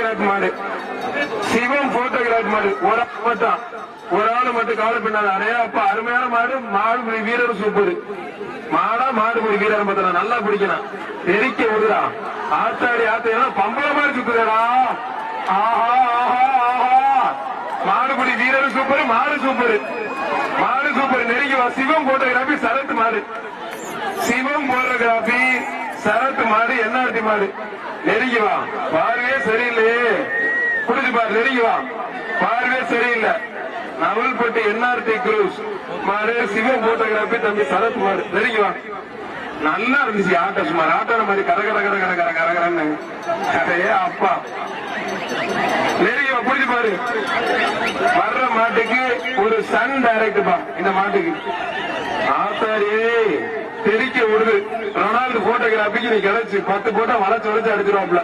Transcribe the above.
Photography மாடு, சிவம் photography மாடு. ஒரு ஆள் மட்டும் கவலை பண்ணாத. அடையா அப்ப அருமையான மாடு, மாடுபுரி வீரர் சூப்பர் மாடா. மாடுபுரி வீரர் பார்த்தா நல்லா பிடிக்கணும். தெரிக்க விடுறா ஆத்தாடி ஆத்தையா பம்பள மாதிரி சுத்துறா. ஆஹா ஆஹா ஆஹா, மாடுபுரி வீரர் சூப்பர், மாடு சூப்பர், மாடு சூப்பர். நெருங்கி வா. சிவம் போட்டோகிராஃபி சரத்து மாடு, சிவம் போட்டோகிராஃபி சரத்து மாடு, என்ஆர்டி மாடு. நெருங்கி வா. பார்வையே சரியில்லையே, புடிச்சு பாரு. நெருங்கி வா. பார்வையே சரியில்லை. நவல்பட்டி என்ஆர்டி குரூஸ் மாடு, சிவம் போட்டோகிராஃபி தம்பி சரத் மாடு. நெருங்கி வா. நல்லா இருந்துச்சு ஆட்டோ. சுமார் ஆட்டோ மாதிரி கரகர கரகர கர கரகரன்னு. அதையே அப்பா நெருங்கி வா. புடிச்சு பாரு. வர்ற மாட்டுக்கு ஒரு சன் டைரக்ட் பா. இந்த மாட்டுக்கு ஆத்தாரியே தெரிக்க விடுது. ரொனால்டு போட்டோகிராஃபிக்கு நீ கிடைச்சு 10 போட்டா வளைச்சு வளைச்சு அடிச்சிருவாப்ல.